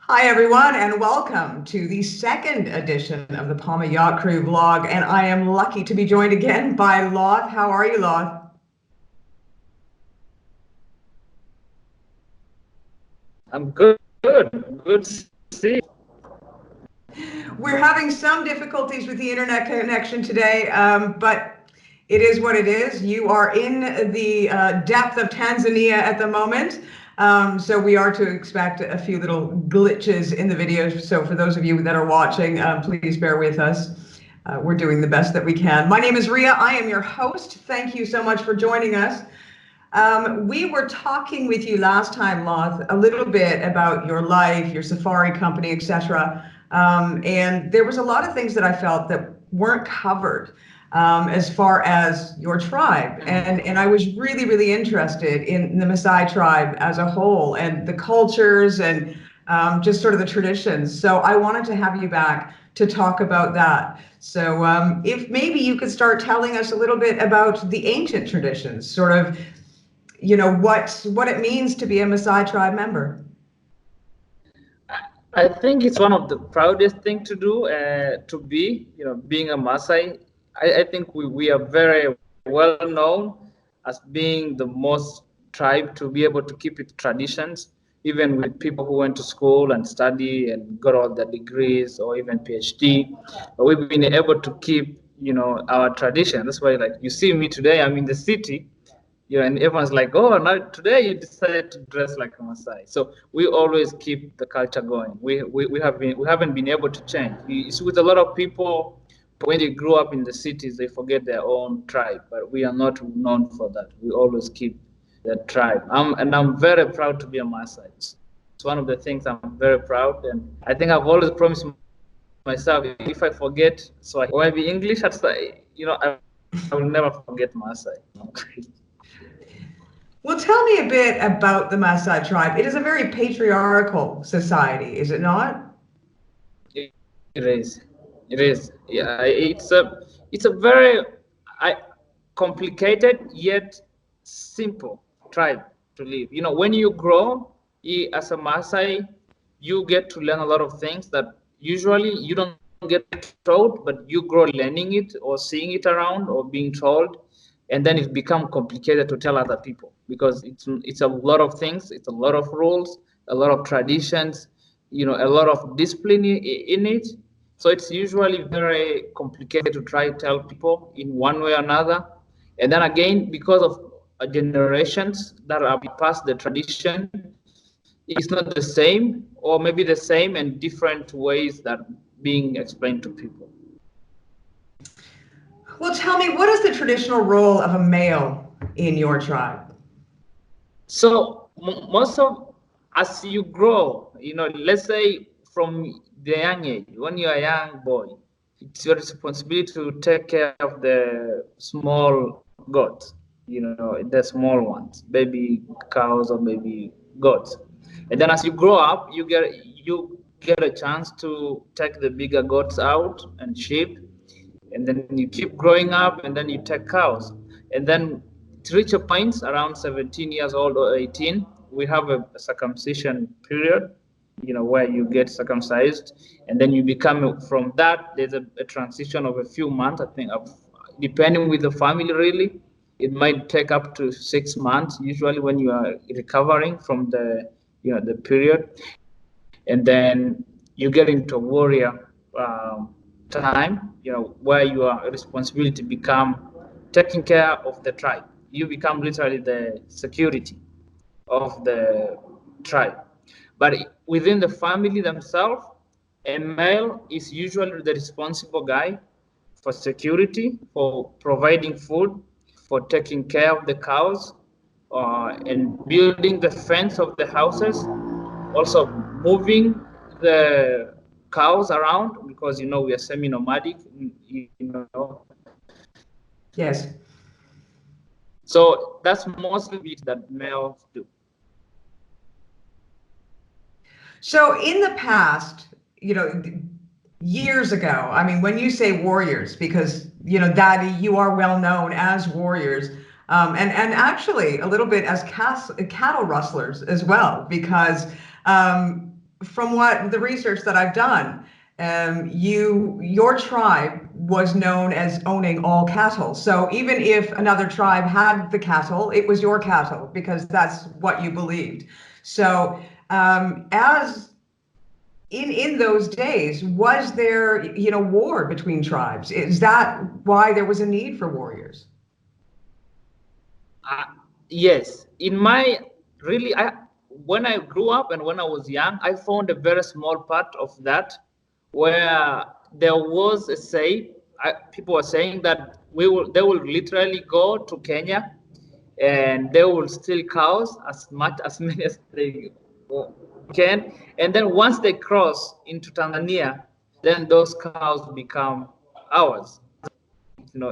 Hi, everyone, and welcome to the second edition of the Palma Yacht Crew vlog. And I am lucky to be joined again by Loth. How are you, Loth? I'm good. Good to see. We're having some difficulties with the internet connection today, but it is what it is. You are in the depth of Tanzania at the moment. So we are to expect a few little glitches in the video. So for those of you that are watching, please bear with us. We're doing the best that we can. My name is Ria. I am your host. Thank you so much for joining us. We were talking with you last time, Loth, a little bit about your life, your safari company, etc. And there was a lot of things that I felt that weren't covered as far as your tribe. And I was really, really interested in the Maasai tribe as a whole and the cultures and just sort of the traditions. So I wanted to have you back to talk about that. So if maybe you could start telling us a little bit about the ancient traditions, sort of what it means to be a Maasai tribe member. I think it's one of the proudest thing to do. To be, being a Maasai. I think we are very well known as being the most tribe to be able to keep its traditions, even with people who went to school and study and got all the degrees or even PhD. But we've been able to keep, our tradition. That's why, like, you see me today, I'm in the city. And everyone's like, oh, now today you decided to dress like a Maasai. So we always keep the culture going. We haven't been able to change. It's with a lot of people, when they grew up in the cities, they forget their own tribe. But we are not known for that. We always keep the tribe. I'm very proud to be a Maasai. It's one of the things I'm very proud, and I think I've always promised myself, if I forget Swahili or maybe English, I will never forget Maasai. Well, tell me a bit about the Maasai tribe. It is a very patriarchal society, is it not? It is. It is. Yeah, it's a very I, complicated yet simple tribe to live. When you grow as a Maasai, you get to learn a lot of things that usually you don't get told, but you grow learning it or seeing it around or being told, and then it becomes complicated to tell other people because it's a lot of things. It's a lot of rules, a lot of traditions, a lot of discipline in it. So it's usually very complicated to try to tell people in one way or another. And then again, because of generations that are past the tradition, it's not the same, or maybe the same and different ways that being explained to people. Well, tell me, what is the traditional role of a male in your tribe? So most of as you grow, let's say from the young age, when you're a young boy, it's your responsibility to take care of the small goats, the small ones, baby cows or baby goats. And then as you grow up, you get a chance to take the bigger goats out and sheep, and then you keep growing up, and then you take cows, and then to reach a point around 17 years old or 18, we have a circumcision period, where you get circumcised, and then you become, from that there's a transition of a few months, I think, depending with the family really. It might take up to 6 months usually when you are recovering from the period, and then you get into a warrior time, where your responsibility become taking care of the tribe. You become literally the security of the tribe. But within the family themselves, a male is usually the responsible guy for security, for providing food, for taking care of the cows, and building the fence of the houses, also moving the cows around because we are semi-nomadic, Yes. so that's mostly bit that males do. So in the past, years ago, I mean, when you say warriors, because, Daddy, you are well known as warriors, and actually a little bit as cattle rustlers as well, because from what the research that I've done, your tribe was known as owning all cattle. So even if another tribe had the cattle, it was your cattle because that's what you believed. So as in those days, was there, war between tribes? Is that why there was a need for warriors? Yes, in my really, when I grew up and when I was young, I found a very small part of that where there was a say. People were saying that they will literally go to Kenya and they will steal cows as much as many as they can, and then once they cross into Tanzania, then those cows become ours.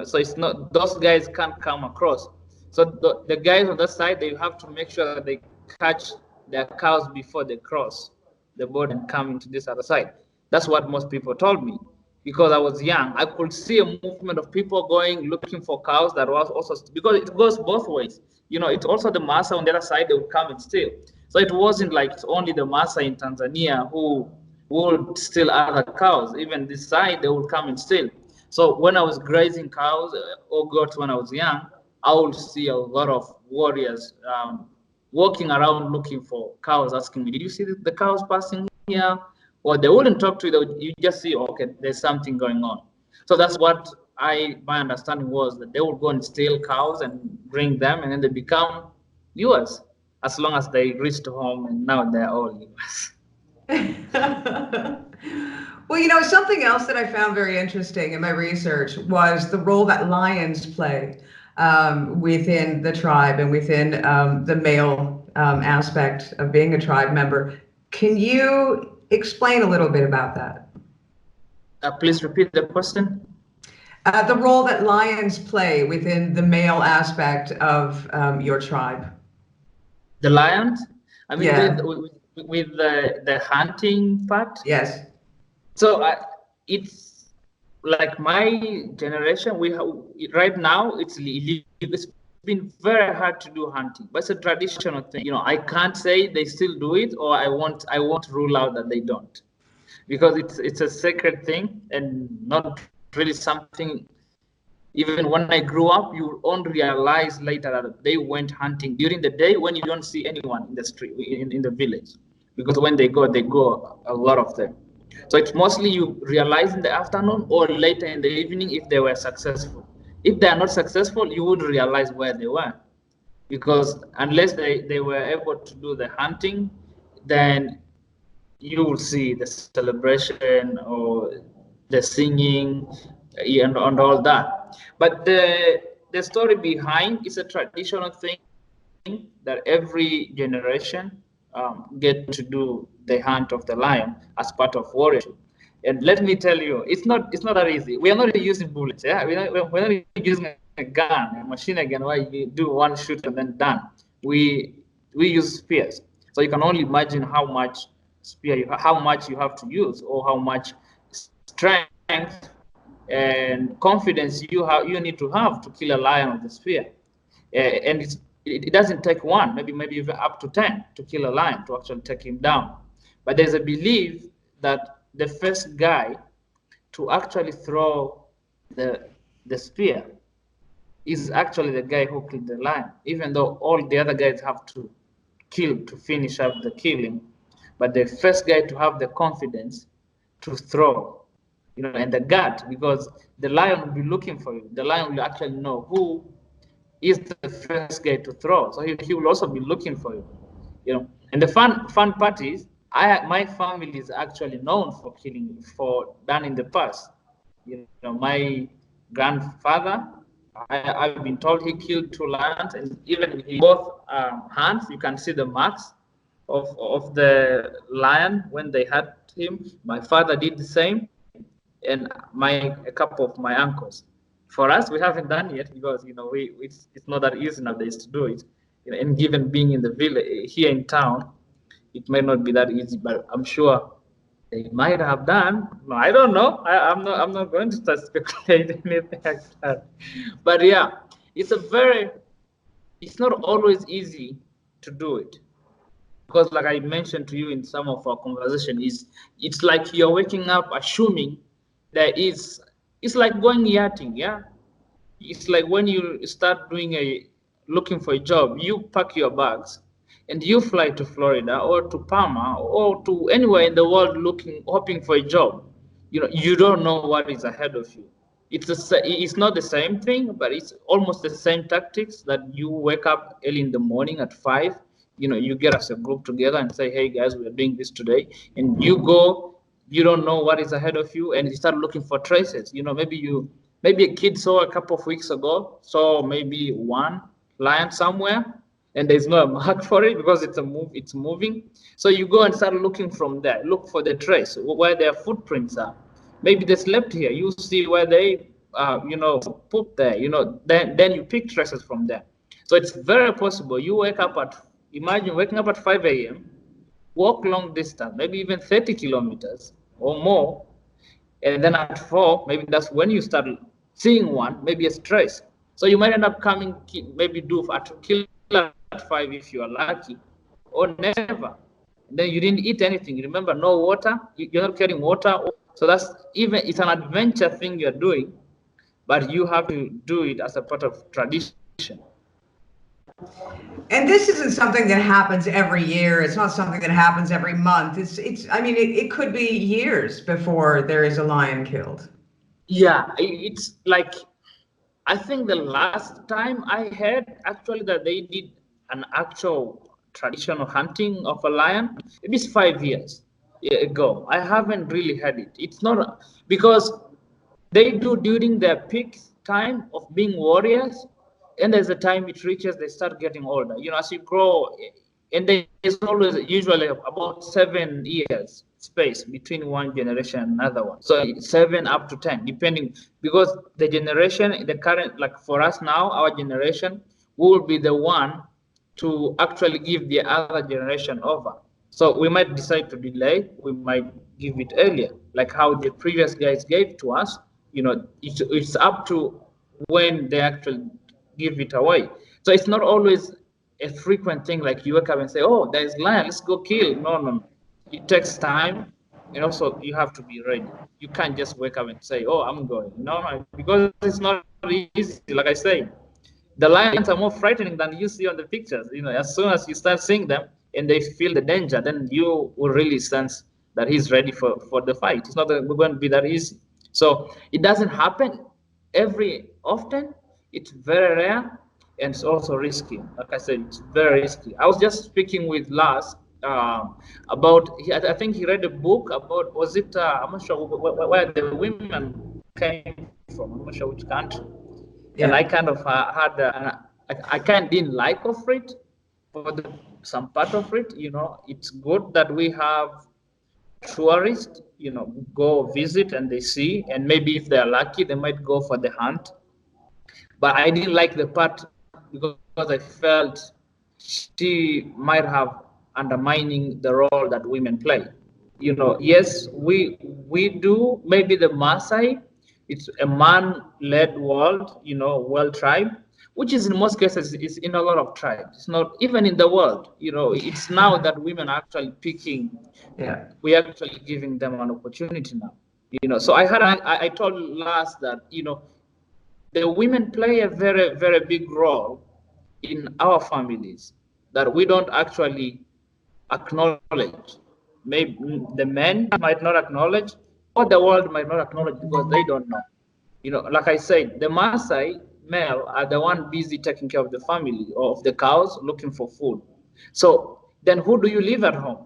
So it's not, those guys can't come across. So the guys on that side, they have to make sure that they catch their cows before they cross the border and come into this other side. That's what most people told me. Because I was young, I could see a movement of people going looking for cows that was also, because it goes both ways. It's also the Maasai on the other side, they would come and steal. So it wasn't like it's only the Maasai in Tanzania who would steal other cows. Even this side, they would come and steal. So when I was grazing cows or goats when I was young, I would see a lot of warriors walking around looking for cows, asking me, "Did you see the cows passing here?" Or they wouldn't talk to you. You just see, okay, there's something going on. So that's what my understanding was, that they would go and steal cows and bring them, and then they become yours as long as they reached home, and now they're all yours. Well, something else that I found very interesting in my research was the role that lions play within the tribe and within the male aspect of being a tribe member. Can you explain a little bit about that? Please repeat the question. The role that lions play within the male aspect of your tribe. The lions? I mean, Yeah. with the hunting part. Yes. So it's like my generation. We have right now. It's been very hard to do hunting, but it's a traditional thing. I can't say they still do it, or I won't rule out that they don't, because it's a sacred thing and not really something. Even when I grew up, you only realize later that they went hunting during the day when you don't see anyone in the street, in the village. Because when they go, a lot of them. So it's mostly you realize in the afternoon or later in the evening if they were successful. If they are not successful, you would realize where they were. Because unless they were able to do the hunting, then you will see the celebration or the singing and all that. But the story behind is a traditional thing that every generation get to do the hunt of the lion as part of warriorship. And let me tell you, it's not that easy. We are not using bullets. Yeah, we're not using a gun, a machine gun, where you do one shoot and then done. We use spears. So you can only imagine how much how much you have to use, or how much strength and confidence you need to have to kill a lion with a spear. And it doesn't take one, maybe even up to 10 to kill a lion, to actually take him down. But there's a belief that the first guy to actually throw the spear is actually the guy who killed the lion, even though all the other guys have to kill to finish up the killing. But the first guy to have the confidence to throw, and the gut, because the lion will be looking for you. The lion will actually know who is the first guy to throw. So he will also be looking for you. And the fun part is, my family is actually known for killing, for done in the past. My grandfather, I've been told he killed 2 lions, and even in both hands, you can see the marks of the lion when they had him. My father did the same, and a couple of my uncles. For us, we haven't done yet because it's not that easy nowadays to do it. And given being in the village here in town, it may not be that easy. But I'm sure they might have done. No, I don't know. I'm not going to start speculating anything like that. But yeah, it's not always easy to do it, because like I mentioned to you in some of our conversation, is it's like you're waking up assuming there is, it's like going yachting, yeah. It's like when you start looking for a job, you pack your bags and you fly to Florida or to Palma or to anywhere in the world hoping for a job. You don't know what is ahead of you. It's not the same thing, but it's almost the same tactics that you wake up early in the morning at 5. You get as a group together and say, hey guys, we're doing this today, and you go. You don't know what is ahead of you, and you start looking for traces. Maybe a kid saw a couple of weeks ago, saw maybe one lion somewhere, and there's no mark for it because it's moving. So you go and start looking from there. Look for the trace where their footprints are. Maybe they slept here. You see where they, poop there. Then you pick traces from there. So it's very possible you imagine waking up at 5 a.m., walk long distance, maybe even 30 kilometers or more, and then at 4, maybe that's when you start seeing one, maybe a trace. So you might end up maybe kill at 5 if you are lucky, or never. And then you didn't eat anything. Remember, no water. You're not carrying water. So it's an adventure thing you're doing, but you have to do it as a part of tradition. And this isn't something that happens every year. It's not something that happens every month. I mean, it could be years before there is a lion killed. Yeah, it's like, I think the last time I heard actually that they did an actual traditional hunting of a lion, maybe it's 5 years ago. I haven't really heard it. It's not because they do during their peak time of being warriors, and there's a time it reaches, they start getting older. As you grow, and there's always usually about 7 years space between one generation and another one. So 7 up to 10, depending, because the current, like for us now, our generation will be the one to actually give the other generation over. So we might decide to delay, we might give it earlier, like how the previous guys gave to us. It's up to when they actually give it away. So it's not always a frequent thing like you wake up and say, oh, there's lion, let's go kill. No, no, no. It takes time, and also you have to be ready. You can't just wake up and say, oh, I'm going. No, because it's not easy. Like I say, the lions are more frightening than you see on the pictures. As soon as you start seeing them and they feel the danger, then you will really sense that he's ready for the fight. It's not going to be that easy. So it doesn't happen every often. It's very rare, and it's also risky. Like I said, it's very risky. I was just speaking with Lars about. I think he read a book about. Was it? I'm not sure where the women came from. I'm not sure which country. And I kind of I kind of didn't like of it for some part of it. It's good that we have tourists, go visit and they see, and maybe if they're lucky, they might go for the hunt. But I didn't like the part because I felt she might have undermining the role that women play. Yes, we do. Maybe the Maasai, it's a man-led world, world tribe, which is in most cases is in a lot of tribes. It's not even in the world. It's now that women are actually picking. Yeah. We're actually giving them an opportunity now. So I told last that the women play a very, very big role in our families that we don't actually acknowledge. Maybe the men might not acknowledge, or the world might not acknowledge because they don't know. Like I said, the Maasai male are the one busy taking care of the family or of the cows, looking for food. So then who do you leave at home?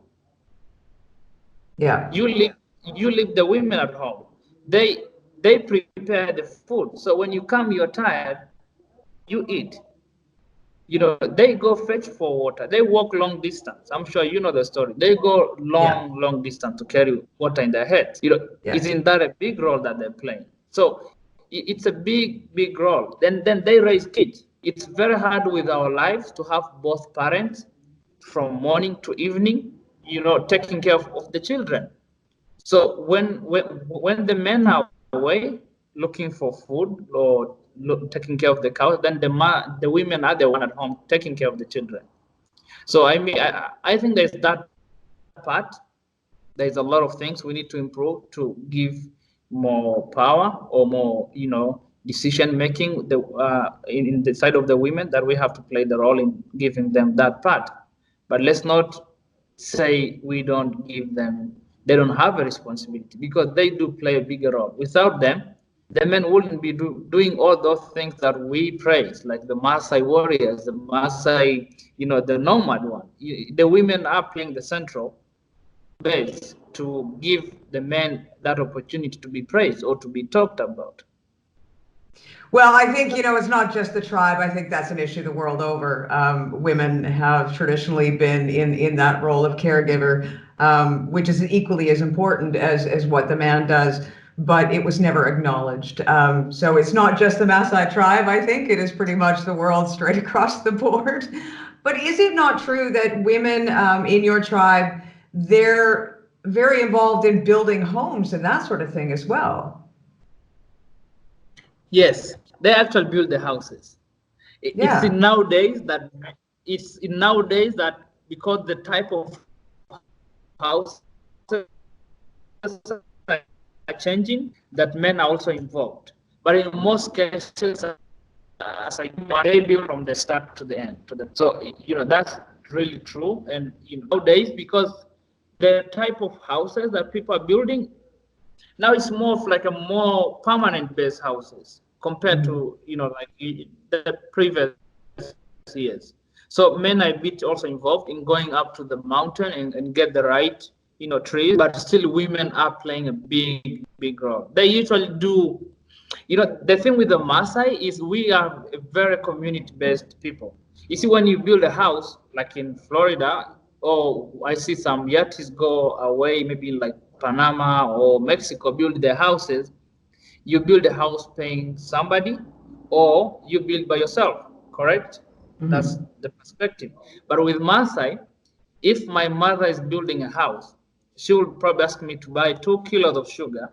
Yeah. You leave the women at home. They prepare the food. So when you come, you're tired, you eat. They go fetch for water. They walk long distance. I'm sure you know the story. They go long distance to carry water in their heads. Isn't that a big role that they're playing? So it's a big role. Then they raise kids. It's very hard with our lives to have both parents from morning to evening, taking care of the children. So when the men are away looking for food or taking care of the cows, then the women are the one at home taking care of the children. So I mean, I think there's that part. There's a lot of things we need to improve to give more power or more, decision making in the side of the women, that we have to play the role in giving them that part. But let's not say we don't give them, they don't have a responsibility, because they do play a bigger role. Without them, the men wouldn't be doing all those things that we praise, like the Maasai warriors, the Maasai, the nomad one. The women are playing the central base to give the men that opportunity to be praised or to be talked about. Well, I think, it's not just the tribe. I think that's an issue the world over. Women have traditionally been in that role of caregiver, which is equally as important as what the man does, but it was never acknowledged. So it's not just the Maasai tribe, I think. It is pretty much the world straight across the board. But is it not true that women in your tribe, they're very involved in building homes and that sort of thing as well? Yes, they actually build the houses. It's Yeah. in nowadays that because the type of houses are changing, that men are also involved. But in most cases, as I they build from the start to the end. So that's really true. And nowadays, because the type of houses that people are building now, it's more of like a more permanent based houses compared to the previous years. So men are a bit also involved in going up to the mountain and get the right trees, but still women are playing a big role. They usually do. The thing with the Maasai is we are a very community based people. You see, when you build a house like in Florida, or I see some yachties go away, maybe like Panama or Mexico, build their houses. You build a house paying somebody, or you build by yourself, correct? That's Mhm. the perspective. But with Maasai, if my mother is building a house, she will probably ask me to buy 2 kilos of sugar,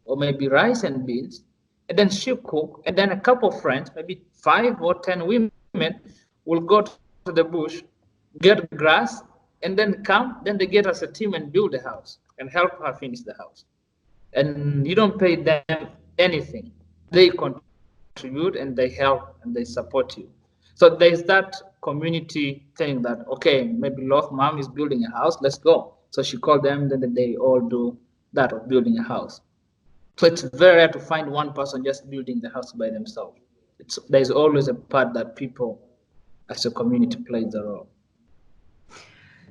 or maybe rice and beans, and then she'll cook, and then a couple of friends, maybe 5 or 10 women, will go to the bush, get grass, and then come, then they get us a team and build the house and help her finish the house. And you don't pay them anything. They contribute and they help and they support you. So there's that community thing that, okay, maybe Loth mom is building a house, let's go. So she called them, then they all do that of building a house. So it's very rare to find one person just building the house by themselves. There's always a part that people as a community play the role.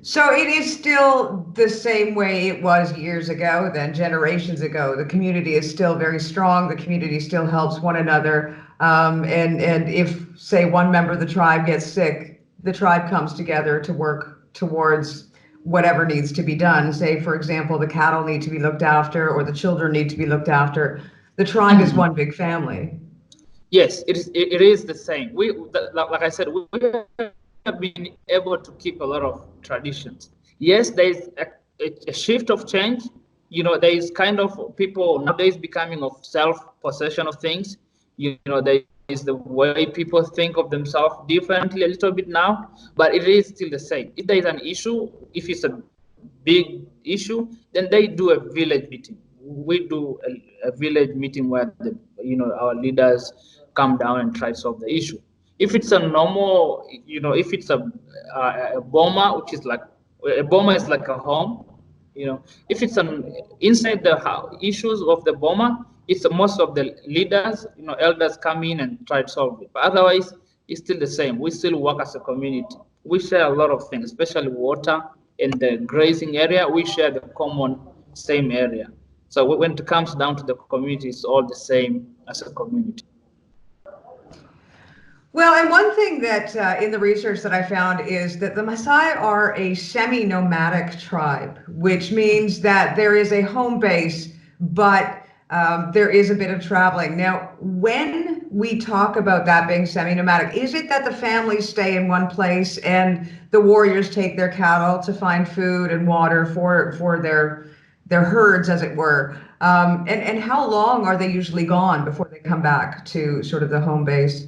So it is still the same way it was years ago, then generations ago. The community is still very strong. The community still helps one another. And if, say, one member of the tribe gets sick, the tribe comes together to work towards whatever needs to be done. Say, for example, the cattle need to be looked after or the children need to be looked after. The tribe is one big family. Yes, it is the same. Like I said, we have been able to keep a lot of traditions. Yes, there is a shift of change. There is kind of people nowadays becoming of self-possession of things. There is the way people think of themselves differently a little bit now, but it is still the same. If there is an issue, if it's a big issue, then they do a village meeting. We do a village meeting where our leaders come down and try to solve the issue. If it's a normal, if it's a boma, which is like a boma is like a home. If it's inside the issues of the boma, it's most of the leaders, elders come in and try to solve it. But otherwise, it's still the same. We still work as a community. We share a lot of things, especially water in the grazing area. We share the common same area. So when it comes down to the community, it's all the same as a community. Well, and one thing that in the research that I found is that the Maasai are a semi-nomadic tribe, which means that there is a home base, but there is a bit of traveling. Now, when we talk about that being semi-nomadic, is it that the families stay in one place and the warriors take their cattle to find food and water for their herds, as it were? And how long are they usually gone before they come back to sort of the home base?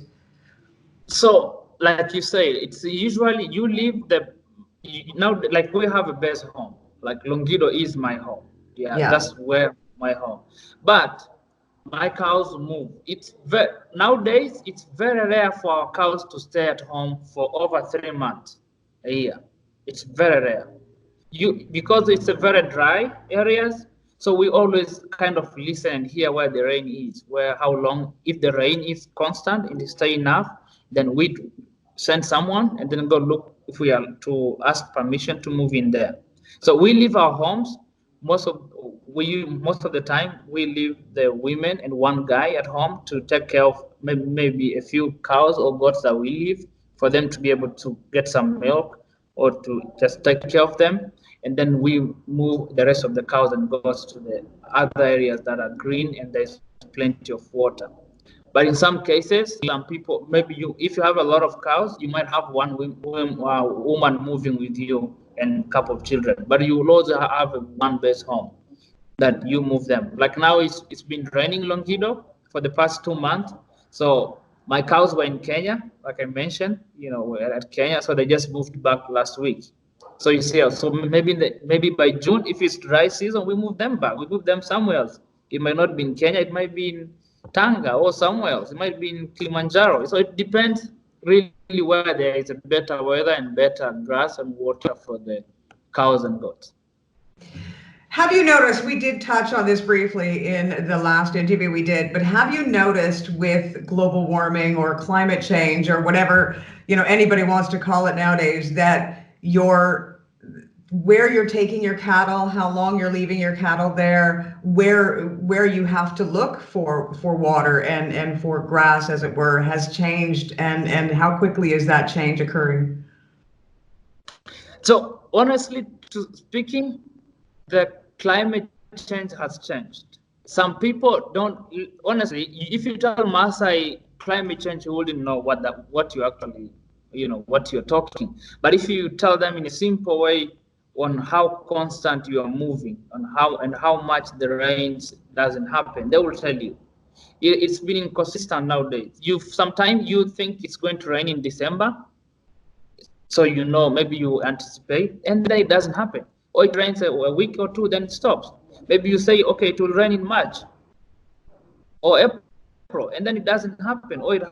So, like you say, it's usually you leave now, like we have a base home, like Longido is my home. Yeah, Yeah. that's where my home. But my cows move. Nowadays it's very rare for our cows to stay at home for over 3 months a year. It's very rare. Because it's a very dry areas, so we always kind of listen and hear where the rain is, where how long. If the rain is constant and stay enough, then we send someone and then go look if we are to ask permission to move in there. So we leave our homes. Most of the time we leave the women and one guy at home to take care of maybe a few cows or goats that we leave for them to be able to get some milk or to just take care of them. And then we move the rest of the cows and goats to the other areas that are green and there's plenty of water. But in some cases, some people, maybe if you have a lot of cows, you might have one woman moving with you and a couple of children, but you will also have a one base home that you move them. Like now, it's been raining Longido for the past 2 months. So my cows were in Kenya, like I mentioned, we're at Kenya, so they just moved back last week. So you see, so maybe by June, if it's dry season, we move them back. We move them somewhere else. It might not be in Kenya. It might be in Tanga or somewhere else. It might be in Kilimanjaro. So it depends really where there is a better weather and better grass and water for the cows and goats. Have you noticed, we did touch on this briefly in the last interview we did, but have you noticed with global warming or climate change or whatever, anybody wants to call it nowadays, that where you're taking your cattle, how long you're leaving your cattle there, where you have to look for water and for grass, as it were, has changed, and how quickly is that change occurring? So honestly, speaking, the climate change has changed. Some people don't honestly. If you tell Maasai climate change, you wouldn't know what you actually what you're talking. But if you tell them in a simple way on how constant you are moving, on how much the rains doesn't happen, they will tell you. It's been inconsistent nowadays. Sometimes you think it's going to rain in December, so maybe you anticipate and then it doesn't happen, or it rains a week or two, then it stops. Maybe you say, okay, it will rain in March or April, and then it doesn't happen, or it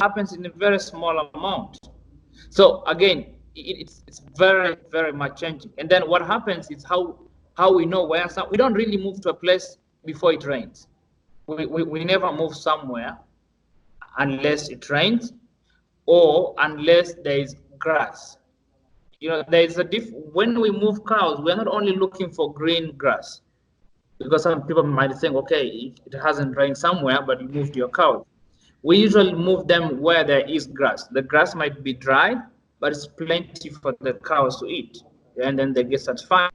happens in a very small amount. So again, it's very very much changing. And then what happens is how we know we don't really move to a place before it rains. We never move somewhere unless it rains or unless there is grass. There is when we move cows, we're not only looking for green grass, because some people might think, okay, it hasn't rained somewhere, but you moved your cows. We usually move them where there is grass. The grass might be dry, but it's plenty for the cows to eat, and then they get satisfied.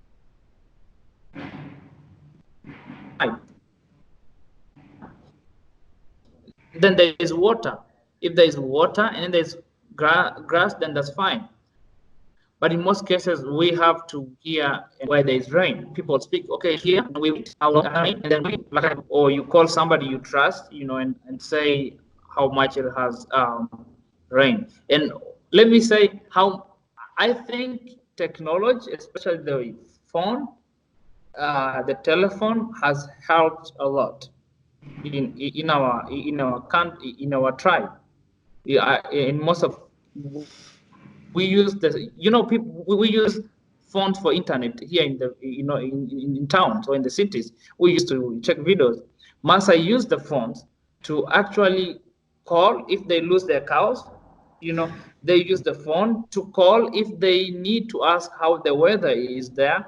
Then there is water. If there is water and then there's grass, then that's fine. But in most cases, we have to hear where there is rain. People speak, okay, here, and we wait how long it rain, and then we, or you call somebody you trust, and say how much it has rained. And let me say how I think technology, especially the phone, the telephone, has helped a lot in our tribe. Yeah, in most of we use people we use phones for internet here in the in towns or in the cities. We used to check videos. Maasai use the phones to actually call if they lose their cows. They use the phone to call if they need to ask how the weather is there,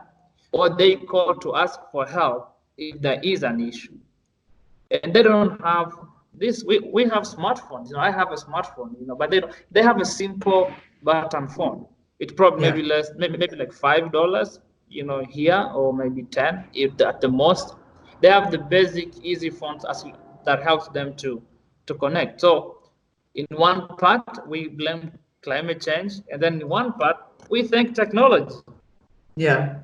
or they call to ask for help if there is an issue. And they don't have this. We have smartphones. I have a smartphone, but they have a simple button phone. It probably Yeah. maybe less, maybe like $5, here, or maybe 10 if at the most. They have the basic easy phones that helps them to connect. So in one part we blame climate change, and then in one part we thank technology. Yeah.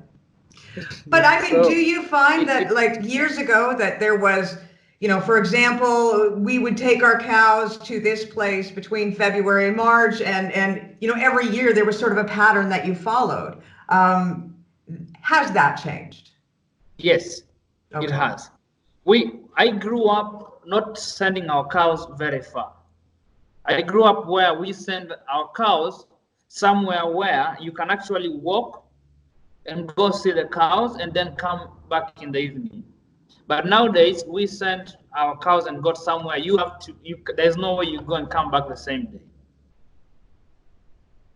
But I mean, do So you find that it like years ago that there was, For example, we would take our cows to this place between February and March, and every year there was sort of a pattern that you followed. Has that changed? Yes, Okay. it has. I grew up not sending our cows very far. I grew up where we send our cows somewhere where you can actually walk and go see the cows and then come back in the evening. But nowadays we send our cows and go somewhere there's no way you go and come back the same day.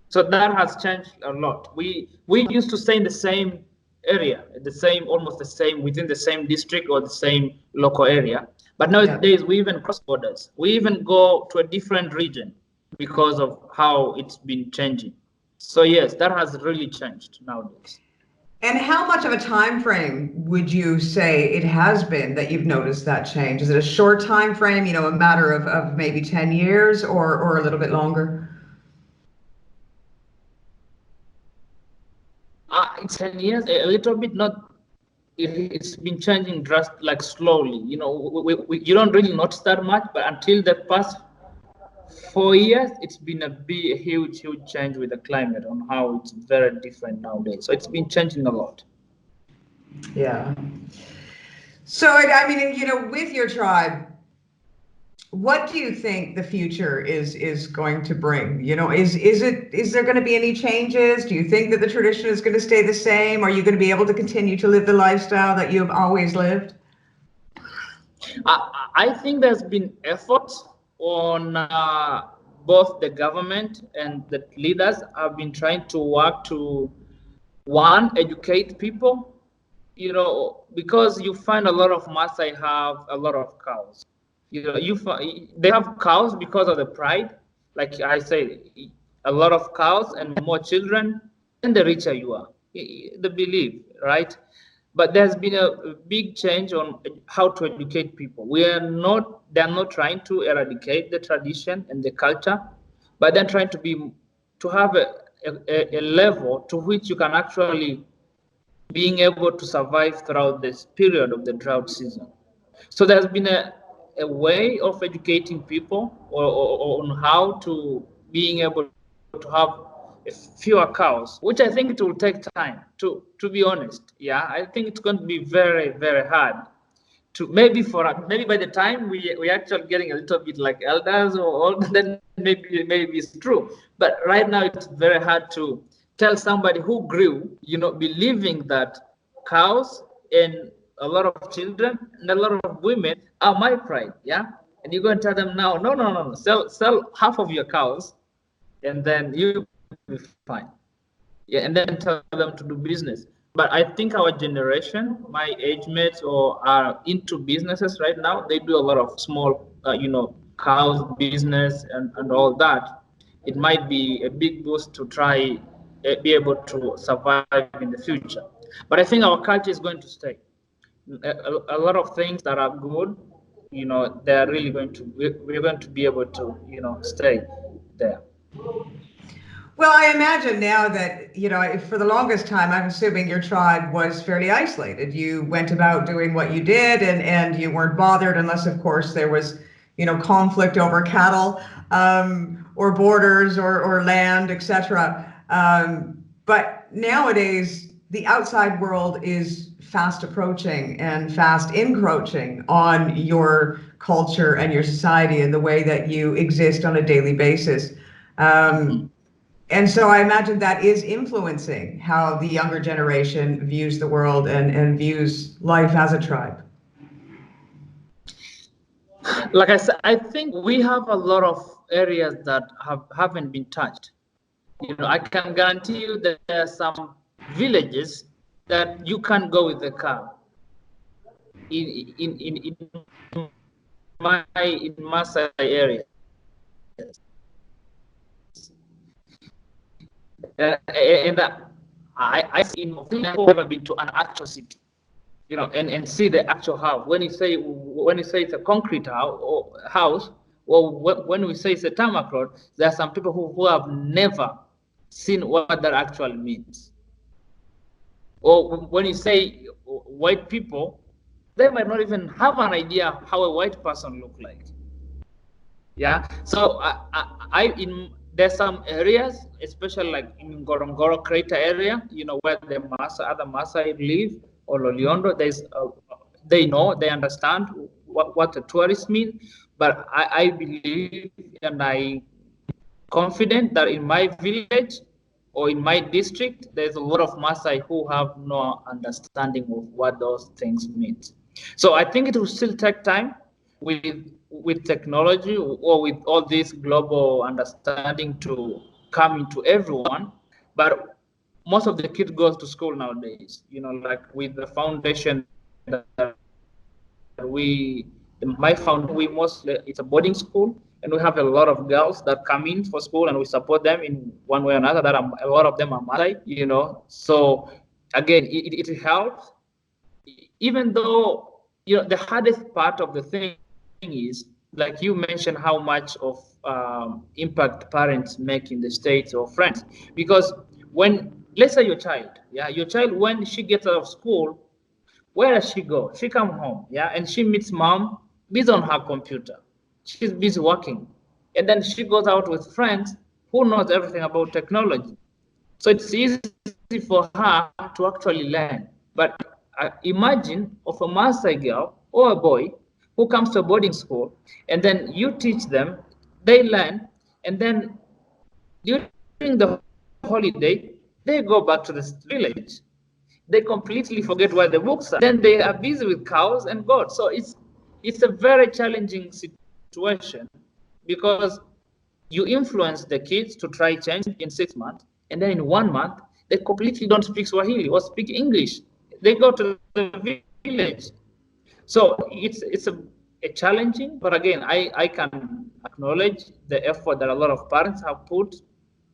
So that has changed a lot. We used to stay in the same area, almost the same, within the same district or the same local area. But nowadays we even cross borders. We even go to a different region because of how it's been changing. So yes, that has really changed nowadays. And how much of a time frame would you say it has been that you've noticed that change? Is it a short time frame, a matter of maybe 10 years or a little bit longer? It's 10 years, a little bit, not. It's been changing like slowly. You don't really notice that much, but until the past 4 years, it's been a huge change with the climate on how it's very different nowadays. So it's been changing a lot. Yeah. So, I mean, with your tribe, what do you think the future is going to bring? Is there going to be any changes? Do you think that the tradition is going to stay the same? Are you going to be able to continue to live the lifestyle that you've always lived? I think there's been efforts on both the government and the leaders have been trying to work to, one, educate people, because you find a lot of Maasai have a lot of cows. They have cows because of the pride. Like I say, a lot of cows and more children, and the richer you are. The belief, right? But there's been a big change on how to educate people. They're not trying to eradicate the tradition and the culture, but they're trying to have a level to which you can actually being able to survive throughout this period of the drought season. So there's been a way of educating people on how to being able to have fewer cows, which I think it will take time to be honest. Yeah, I think it's going to be very, very hard to maybe by the time we actually getting a little bit like elders or all, then maybe it's true. But right now it's very hard to tell somebody who grew, believing that cows and a lot of children and a lot of women are my pride. Yeah, and you're going to tell them now, no, sell half of your cows, and then you'll be fine. Yeah, and then tell them to do business. But I think our generation, my age mates or are into businesses right now, they do a lot of small, cows business and all that. It might be a big boost to try be able to survive in the future. But I think our culture is going to stay. A lot of things that are good, they're really we're going to be able to, stay there. Well, I imagine now that, for the longest time, I'm assuming your tribe was fairly isolated. You went about doing what you did and you weren't bothered unless, of course, there was, conflict over cattle or borders or land, etc. But nowadays, the outside world is fast approaching and fast encroaching on your culture and your society and the way that you exist on a daily basis. And so I imagine that is influencing how the younger generation views the world and views life as a tribe. Like I said, I think we have a lot of areas that haven't been touched. I can guarantee you that there are some villages that you can't go with the car. In Maasai areas. And I see people have been to an actual city, and see the actual house. When you say it's a concrete house, or when we say it's a tarmac road, there are some people who have never seen what that actually means. Or when you say white people, they might not even have an idea how a white person look like. Yeah. So there's some areas, especially like in Ngorongoro Crater area, where the other Maasai live, or Loliondo. They understand what the tourists mean, but I believe and I confident that in my village or in my district, there's a lot of Maasai who have no understanding of what those things mean. So I think it will still take time with technology or with all this global understanding to come into everyone. But most of the kids go to school nowadays, like with the foundation that my foundation, we mostly, it's a boarding school, and we have a lot of girls that come in for school and we support them in one way or another. A lot of them are Maasai, so again, it helps, even though the hardest part of the thing is, like you mentioned, how much of impact parents make in the States or friends. Because when, let's say your child, when she gets out of school, where does she go? She come home, and she meets mom busy on her computer. She's busy working, and then she goes out with friends who knows everything about technology. So it's easy for her to actually learn. But imagine of a Maasai girl or a boy who comes to a boarding school, and then you teach them, they learn, and then during the holiday, they go back to the village. They completely forget where the books are. Then they are busy with cows and goats. So it's a very challenging situation, because you influence the kids to try change in 6 months, and then in 1 month they completely don't speak Swahili or speak English. They go to the village. So it's a challenging, but again, I can acknowledge the effort that a lot of parents have put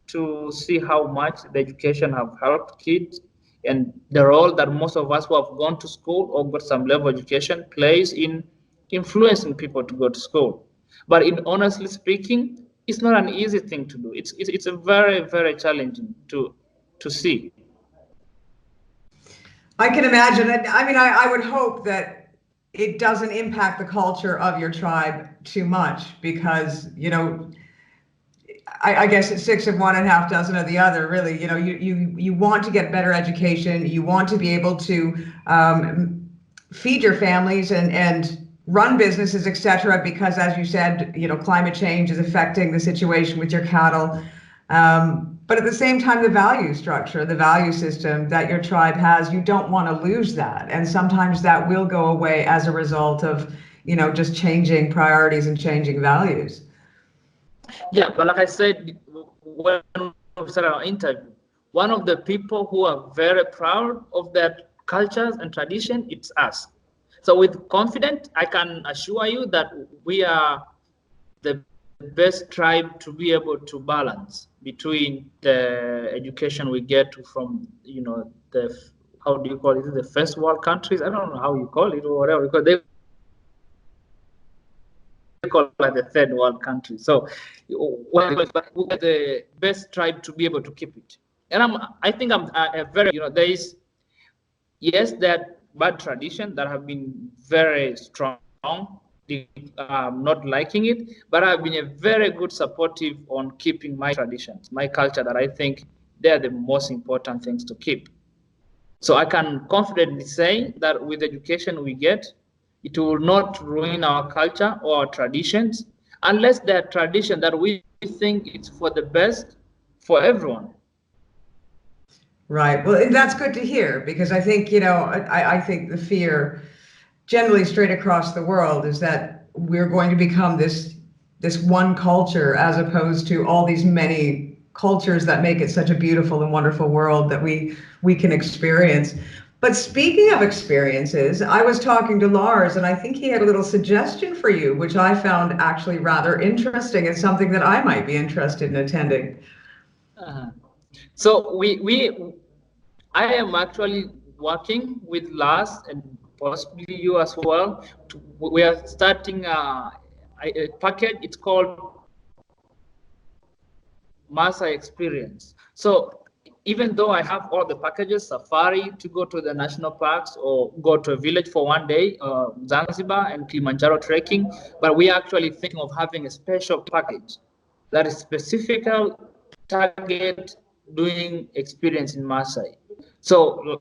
to see how much the education have helped kids, and the role that most of us who have gone to school or got some level of education plays in influencing people to go to school. But in honestly speaking, it's not an easy thing to do. It's a very, very challenging to see. I can imagine. I mean, I would hope that it doesn't impact the culture of your tribe too much because, I guess it's six of one and half dozen of the other, really. You want to get better education. You want to be able to feed your families and run businesses, et cetera, because as you said, climate change is affecting the situation with your cattle. But at the same time, the value structure, the value system that your tribe has, you don't want to lose that. And sometimes that will go away as a result of, just changing priorities and changing values. Yeah, but like I said when we started our interview, one of the people who are very proud of that cultures and tradition, it's us. So with confidence, I can assure you that we are the best tribe to be able to balance between the education we get from, the, how do you call it, the first world countries? I don't know how you call it or whatever, because they call it the third world country. So whatever you call it, but we are the best tribe to be able to keep it. And I think I'm a very, there is, yes, there are bad traditions that have been very strong, not liking it, but I've been a very good supportive on keeping my traditions, my culture, that I think they are the most important things to keep. So I can confidently say that with the education we get, it will not ruin our culture or our traditions, unless they are traditions that we think it's for the best for everyone. Right. Well, and that's good to hear because I think, I think the fear generally straight across the world is that we're going to become this one culture as opposed to all these many cultures that make it such a beautiful and wonderful world that we can experience. But speaking of experiences, I was talking to Lars and I think he had a little suggestion for you, which I found actually rather interesting and something that I might be interested in attending. Uh, so I am actually working with Lars and possibly you as well. We are starting a package. It's called Maasai Experience. So in even though I have all the packages, safari to go to the national parks or go to a village for 1 day, Zanzibar and Kilimanjaro trekking, but we are actually thinking of having a special package that is specifically target doing experience in Maasai. So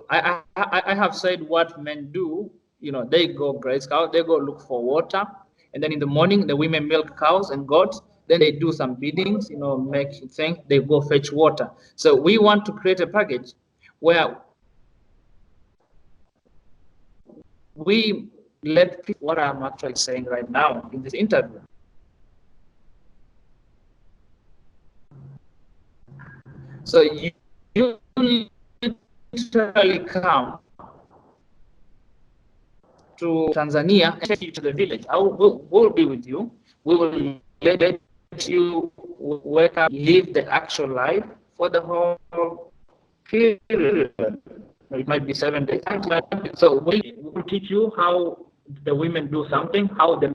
I have said what men do, you know, they go graze cow, they go look for water, and then in the morning the women milk cows and goats, then they do some biddings, you know, make things, they go fetch water. So we want to create a package where we let people, what I'm actually saying right now in this interview. So you literally come to Tanzania and take you to the village. We'll be with you. We will let you wake up, live the actual life for the whole period. It might be 7 days. So we will teach you how the women do something, how the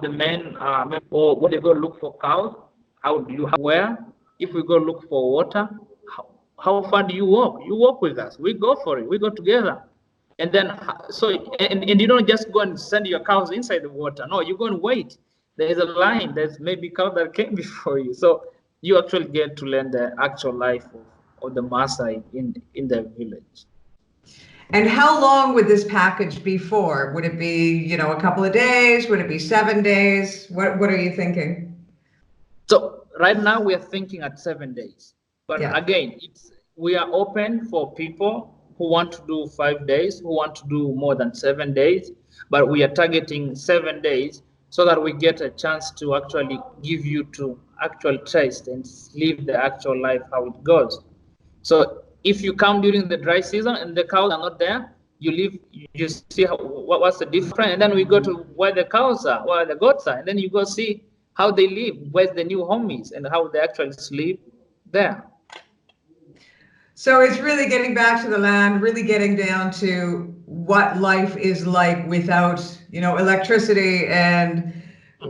men or when they go look for cows, how do you where? If we go look for water, how far do you walk? You walk with us. We go for it. We go together. And then, so, and you don't just go and send your cows inside the water. No, you go and wait. There's a line. There's maybe cows that came before you. So you actually get to learn the actual life of the Maasai in the village. And how long would this package be for? Would it be, you know, a couple of days? Would it be 7 days? What are you thinking? So right now we are thinking at 7 days. But Yeah. again, we are open for people who want to do 5 days, who want to do more than 7 days, but we are targeting 7 days so that we get a chance to actually give you to actual taste and live the actual life, how it goes. So if you come during the dry season and the cows are not there, you leave, you see what's the difference, and then we go to where the cows are, where the goats are, and then you go see how they live, where the new home is, and how they actually sleep there. So it's really getting back to the land, really getting down to what life is like without, you know, electricity and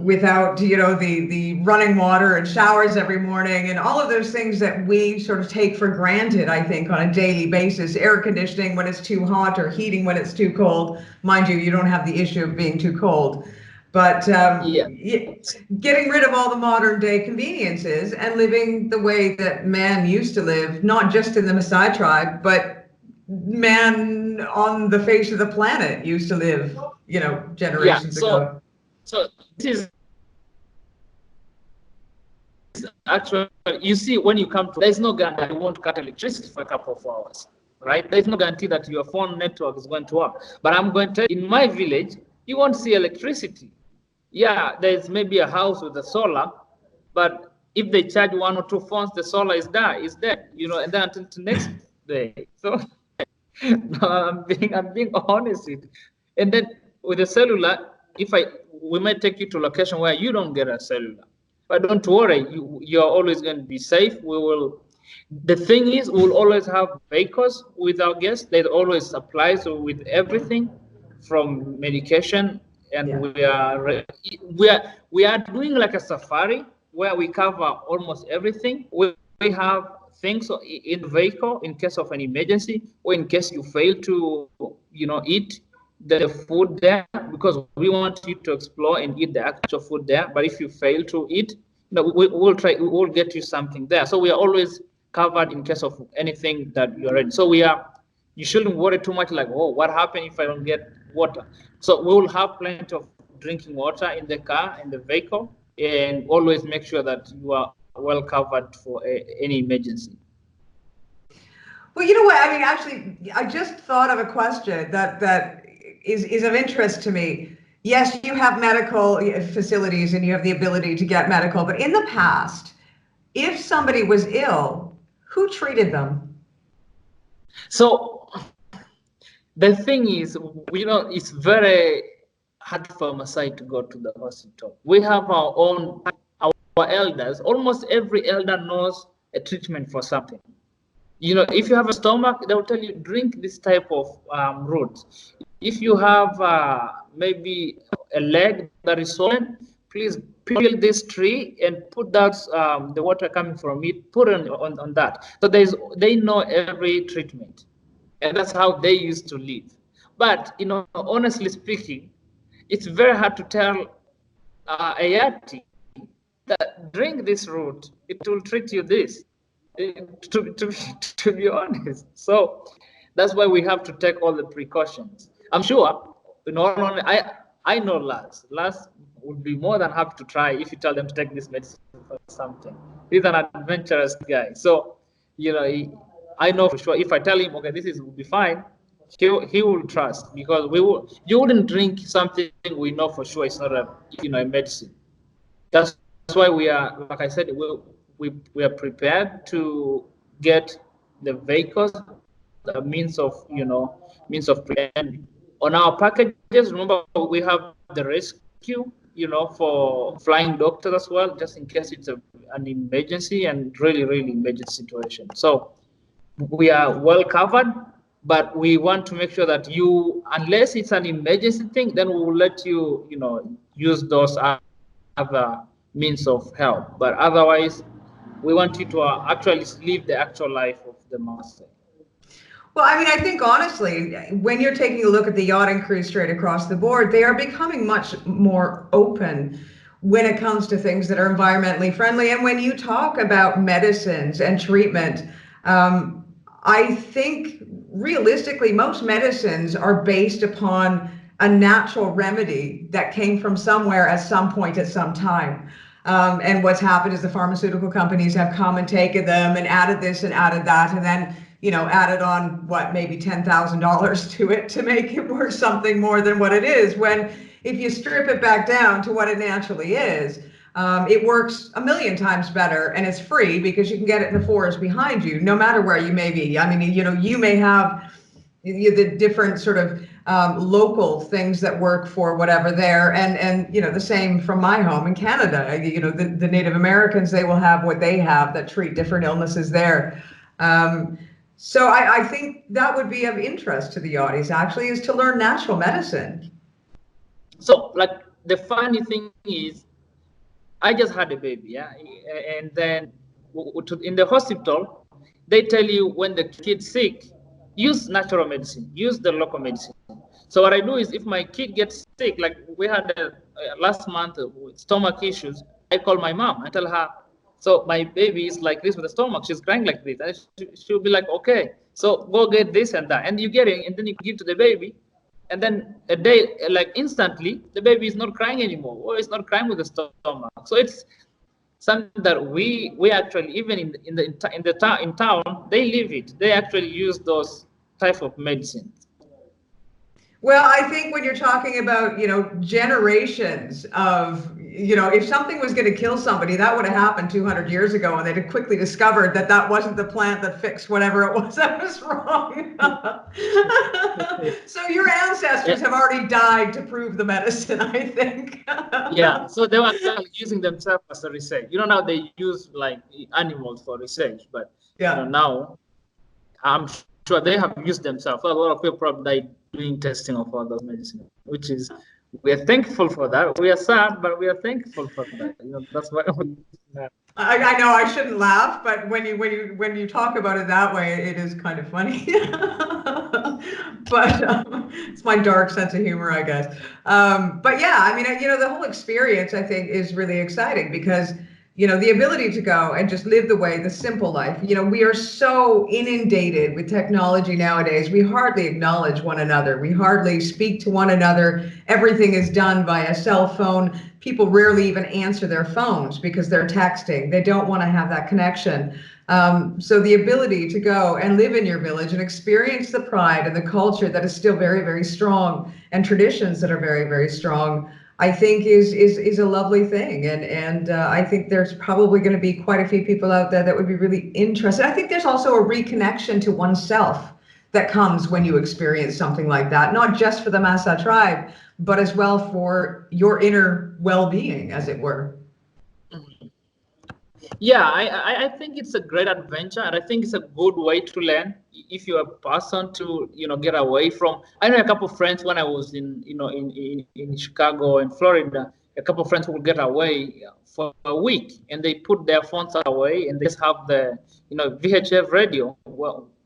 without, you know, the running water and showers every morning and all of those things that we sort of take for granted, I think, on a daily basis. Air conditioning when it's too hot or heating when it's too cold. Mind you, you don't have the issue of being too cold. But getting rid of all the modern day conveniences and living the way that man used to live, not just in the Maasai tribe, but man on the face of the planet used to live, you know, generations ago. So this is actually, you see, when you come to, there's no guarantee that you won't cut electricity for a couple of hours, right? There's no guarantee that your phone network is going to work. But I'm going to tell you, in my village, you won't see electricity. Yeah, there's maybe a house with a solar, but if they charge 1 or 2 phones, the solar is dead, you know, and then until the next day. So no, I'm being honest with you. And then with the cellular, we might take you to a location where you don't get a cellular, but don't worry, you're always going to be safe. The thing is, we'll always have vehicles with our guests. There's always supplies with everything from medication, and Yeah. we are doing like a safari where we cover almost everything. We have things in the vehicle in case of an emergency, or in case you fail to, you know, eat the food there, because we want you to explore and eat the actual food there. But if you fail to eat, you know, we'll get you something there. So we are always covered in case of anything that you're ready. So you shouldn't worry too much like, oh, what happened if I don't get water? So we will have plenty of drinking water in the car, in the vehicle, and always make sure that you are well covered for any emergency. Well, you know what? I mean, actually, I just thought of a question that is of interest to me. Yes, you have medical facilities and you have the ability to get medical, but in the past, if somebody was ill, who treated them? So the thing is, you know, it's very hard for Maasai to go to the hospital. We have our elders. Almost every elder knows a treatment for something. You know, if you have a stomach, they will tell you drink this type of root. If you have maybe a leg that is swollen, please peel this tree and put that the water coming from it, put on that. So they know every treatment, and that's how they used to live. But honestly speaking, it's very hard to tell a Yachtie that drink this root, it will treat you this. To be honest. So that's why we have to take all the precautions. I'm sure, I know Lars would be more than happy to try if you tell them to take this medicine for something. He's an adventurous guy. So, I know for sure if I tell him, okay, will be fine, he will trust, because you wouldn't drink something we know for sure it's not a medicine. That's why we are, like I said, we are prepared to get the vehicles, the means of prevention. On our packages, remember we have the rescue, for flying doctors as well, just in case it's an emergency and really emergency situation. So we are well covered, but we want to make sure that unless it's an emergency thing, then we will let you, use those other means of help. But otherwise, we want you to actually live the actual life of the Maasai. Well, I mean, I think honestly, when you're taking a look at the yachting crews straight across the board, they are becoming much more open when it comes to things that are environmentally friendly. And when you talk about medicines and treatment, I think realistically, most medicines are based upon a natural remedy that came from somewhere at some point at some time. And what's happened is the pharmaceutical companies have come and taken them and added this and added that, and then added on maybe $10,000 to it to make it worth something more than what it is. When if you strip it back down to what it naturally is, it works a million times better, and it's free because you can get it in the forest behind you, no matter where you may be. I mean, you may have the different sort of local things that work for whatever there, and the same from my home in Canada. The Native Americans, they will have what they have that treat different illnesses there. So I think that would be of interest to the Yachties, actually, is to learn natural medicine. So, like, the funny thing is, I just had a baby, yeah, and then in the hospital, they tell you when the kid's sick, use natural medicine, use the local medicine. So what I do is, if my kid gets sick, like we had last month with stomach issues, I call my mom. I tell her, so my baby is like this with the stomach, she's crying like this, and she'll be like, okay, so go get this and that, and you get it, and then you give to the baby, and then a day, like instantly, the baby is not crying anymore, or it's not crying with the stomach. So it's something that we actually, even in town, they live it. They actually use those type of medicines. Well, I think when you're talking about, generations of, if something was going to kill somebody, that would have happened 200 years ago, and they'd have quickly discovered that that wasn't the plant that fixed whatever it was that was wrong. So your ancestors have already died to prove the medicine, I think. Yeah, so they were actually using themselves as a research. Now they use like animals for research, but Yeah. now I'm sure they have used themselves. A lot of people probably died doing testing of all those medicines, which is, we are thankful for that. We are sad, but we are thankful for that. That's why. I know I shouldn't laugh, but when you talk about it that way, it is kind of funny. But it's my dark sense of humor, I guess. But yeah, I mean, the whole experience, I think, is really exciting because the ability to go and just live the simple life. We are so inundated with technology nowadays. We hardly acknowledge one another. We hardly speak to one another. Everything is done via cell phone. People rarely even answer their phones because they're texting. They don't want to have that connection. So the ability to go and live in your village and experience the pride and the culture that is still very, very strong, and traditions that are very, very strong, I think is a lovely thing. And I think there's probably going to be quite a few people out there that would be really interested. I think there's also a reconnection to oneself that comes when you experience something like that, not just for the Maasai tribe, but as well for your inner well-being, as it were. Yeah, I think it's a great adventure, and I think it's a good way to learn if you're a person to get away from. I know a couple of friends when I was in Chicago and Florida, a couple of friends will get away for a week, and they put their phones away, and they just have the VHF radio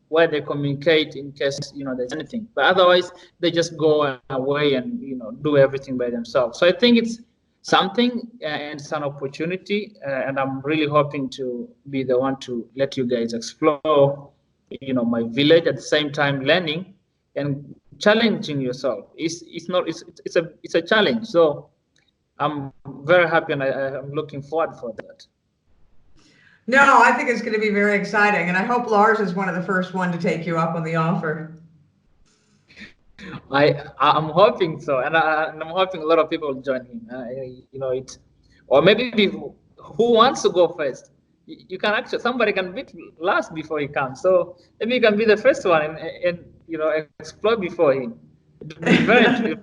where they communicate in case there's anything. But otherwise, they just go away and do everything by themselves. So I think it's something, and it's an opportunity, and I'm really hoping to be the one to let you guys explore my village, at the same time learning and challenging yourself. It's a challenge. So I'm very happy, and I'm looking forward for that. No, I think it's going to be very exciting, and I hope Lars is one of the first one to take you up on the offer. I'm hoping so, and I'm hoping a lot of people will join him. Or maybe who wants to go first? You can actually, somebody can beat last before he comes. So maybe you can be the first one and explore before him. It'll be very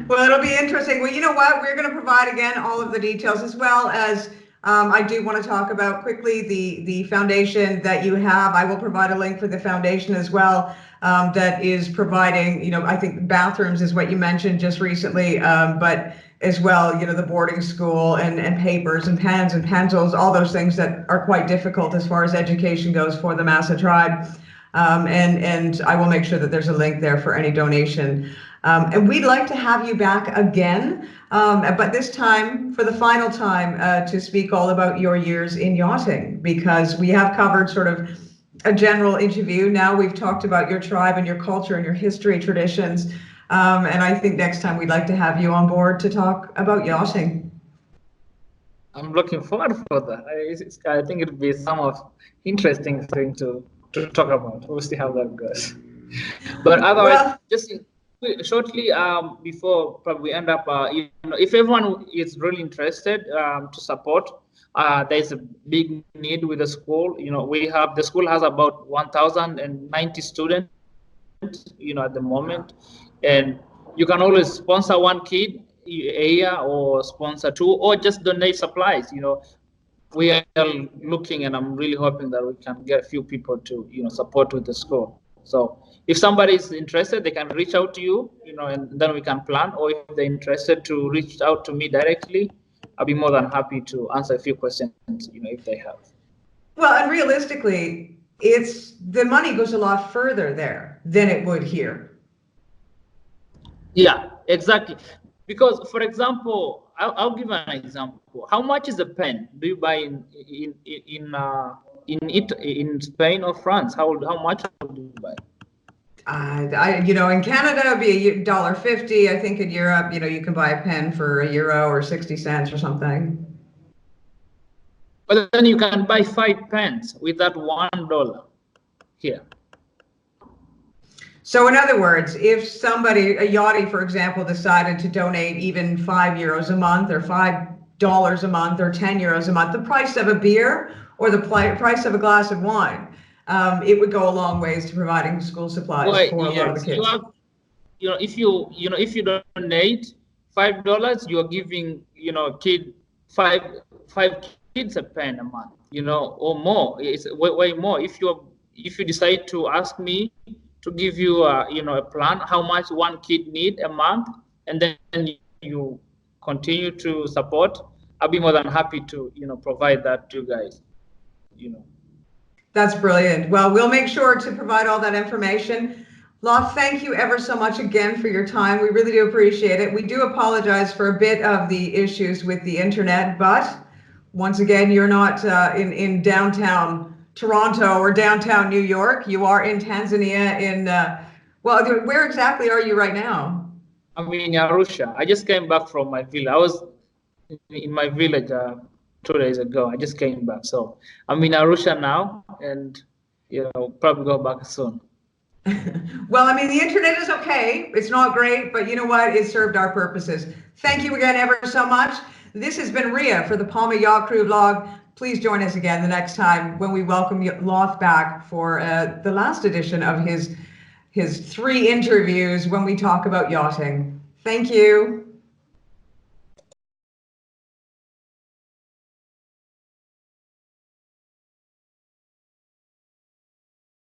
Well, it'll be interesting. Well, you know what? We're going to provide again all of the details, as well as I do want to talk about quickly the foundation that you have. I will provide a link for the foundation as well, that is providing, I think bathrooms is what you mentioned just recently, but as well, the boarding school and papers and pens and pencils, all those things that are quite difficult as far as education goes for the Maasai tribe. And I will make sure that there's a link there for any donation. And we'd like to have you back again, but this time, for the final time, to speak all about your years in yachting, because we have covered sort of a general interview. Now we've talked about your tribe and your culture and your history, traditions. And I think next time we'd like to have you on board to talk about yachting. I'm looking forward for that. I think it'll be some of interesting thing to talk about. We'll see how that goes. But otherwise, just shortly before probably we end up, if everyone is really interested to support, there's a big need with the school. The school has about 1,090 students, at the moment, and you can always sponsor one kid a year, or sponsor two, or just donate supplies. We are looking, and I'm really hoping that we can get a few people to support with the school. So if somebody is interested, they can reach out to you, and then we can plan. Or if they're interested to reach out to me directly, I'll be more than happy to answer a few questions, if they have. Well, and realistically, the money goes a lot further there than it would here. Yeah, exactly. Because, for example, I'll give an example. How much is a pen? Do you buy in Spain or France? How much do you buy? In Canada it'd be $1.50. I think in Europe, you can buy a pen for €1 or 60 cents or something. But then you can buy 5 pens with that $1 here. So in other words, if somebody, a Yachtie, for example, decided to donate even €5 a month, or $5 a month, or €10 a month, the price of a beer or the price of a glass of wine, it would go a long ways to providing school supplies for a lot of the kids. If you donate $5, you're giving five kids a pen a month, or more. It's way more. If you decide to ask me to give you a plan how much one kid need a month, and then you continue to support, I'll be more than happy to provide that to you guys. That's brilliant. Well, we'll make sure to provide all that information. Loth, thank you ever so much again for your time. We really do appreciate it. We do apologize for a bit of the issues with the internet, but once again, you're not in downtown Toronto or downtown New York. You are in Tanzania where exactly are you right now? I'm in Arusha. I just came back from my village. I was in my village 2 days ago. I just came back. So I'm in Arusha now, and probably go back soon. Well, the internet is okay. It's not great, but you know what? It served our purposes. Thank you again ever so much. This has been Ria for the Palma Yacht Crew vlog. Please join us again the next time when we welcome Loth back for the last edition of his 3 interviews when we talk about yachting. Thank you.